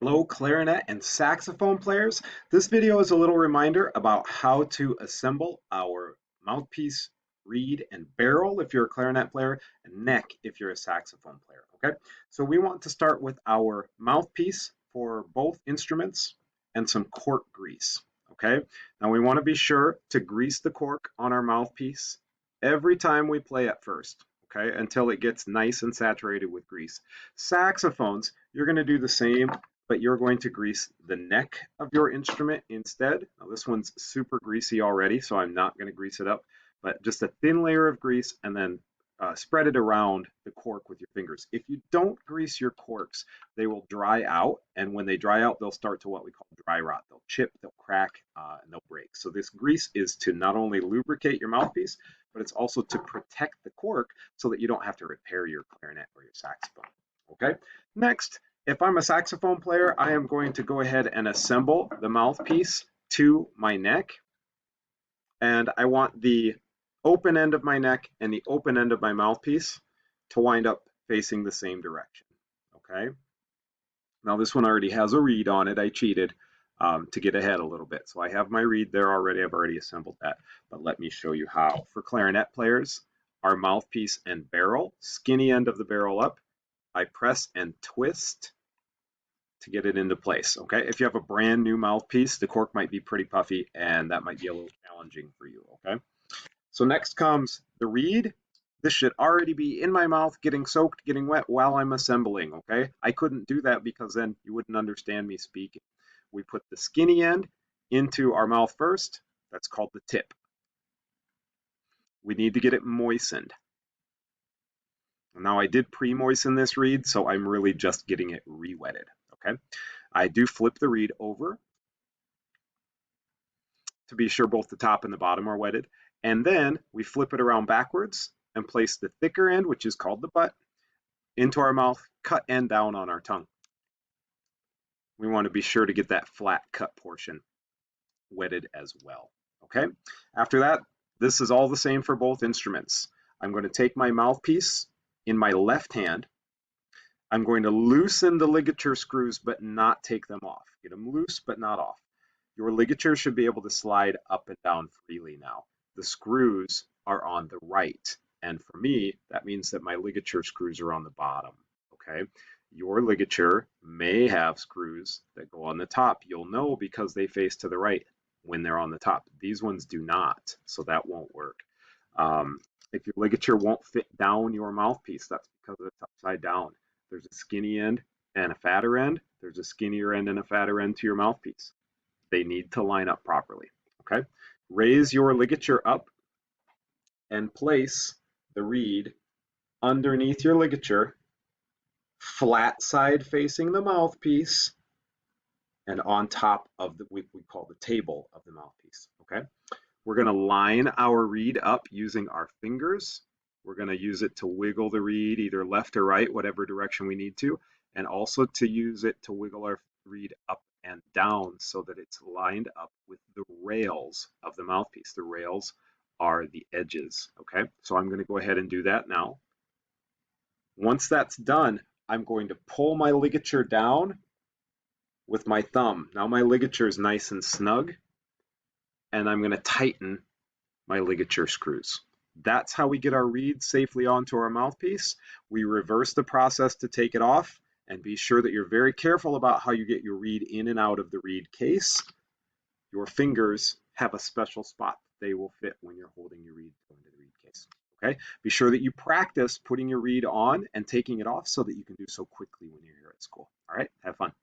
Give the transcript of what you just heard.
Hello, clarinet and saxophone players. This video is a little reminder about how to assemble our mouthpiece, reed, and barrel if you're a clarinet player, and neck if you're a saxophone player. Okay, so we want to start with our mouthpiece for both instruments and some cork grease. Okay, now we want to be sure to grease the cork on our mouthpiece every time we play at first. Okay, until it gets nice and saturated with grease. Saxophones, you're going to do the same, but you're going to grease the neck of your instrument instead. Now this one's super greasy already, so I'm not going to grease it up, but just a thin layer of grease and then spread it around the cork with your fingers. If you don't grease your corks, they will dry out, and when they dry out, they'll start to what we call dry rot. They'll chip, they'll crack, and they'll break. So this grease is to not only lubricate your mouthpiece, but it's also to protect the cork so that you don't have to repair your clarinet or your saxophone. Okay, next, if I'm a saxophone player, I am going to go ahead and assemble the mouthpiece to my neck. And I want the open end of my neck and the open end of my mouthpiece to wind up facing the same direction. Okay. Now this one already has a reed on it. I cheated to get ahead a little bit. So I have my reed there already. I've already assembled that. But let me show you how. For clarinet players, our mouthpiece and barrel, skinny end of the barrel up, I press and twist to get it into place. Okay, if you have a brand new mouthpiece, the cork might be pretty puffy and that might be a little challenging for you. Okay, so next comes the reed. This should already be in my mouth, getting soaked, getting wet while I'm assembling. Okay, I couldn't do that because then you wouldn't understand me speaking. We put the skinny end into our mouth first. That's called the tip. We need to get it moistened. Now I did pre-moisten this reed, so I'm really just getting it re-wetted. Okay, I do flip the reed over to be sure both the top and the bottom are wetted, and then we flip it around backwards and place the thicker end, which is called the butt, into our mouth, cut end down on our tongue. We want to be sure to get that flat cut portion wetted as well. Okay, after that, this is all the same for both instruments. I'm going to take my mouthpiece in my left hand. I'm going to loosen the ligature screws but not take them off. Get them loose but not off. Your ligature should be able to slide up and down freely now. The screws are on the right, and for me, that means that my ligature screws are on the bottom. Okay, your ligature may have screws that go on the top. You'll know because they face to the right when they're on the top. These ones do not, so that won't work. If your ligature won't fit down your mouthpiece, that's because it's upside down. There's a skinny end and a fatter end. There's a skinnier end and a fatter end to your mouthpiece. They need to line up properly. Okay, raise your ligature up and place the reed underneath your ligature, flat side facing the mouthpiece, and on top of the, we call the table of the mouthpiece. Okay, we're going to line our reed up using our fingers. We're going to use it to wiggle the reed either left or right, whatever direction we need to, and also to use it to wiggle our reed up and down so that it's lined up with the rails of the mouthpiece. The rails are the edges. Okay, so I'm going to go ahead and do that now. Once that's done, I'm going to pull my ligature down with my thumb. Now my ligature is nice and snug, and I'm going to tighten my ligature screws. That's how we get our reed safely onto our mouthpiece. We reverse the process to take it off, and be sure that you're very careful about how you get your reed in and out of the reed case. Your fingers have a special spot they will fit when you're holding your reed into the reed case. Okay, be sure that you practice putting your reed on and taking it off so that you can do so quickly when you're here at school. All right, have fun.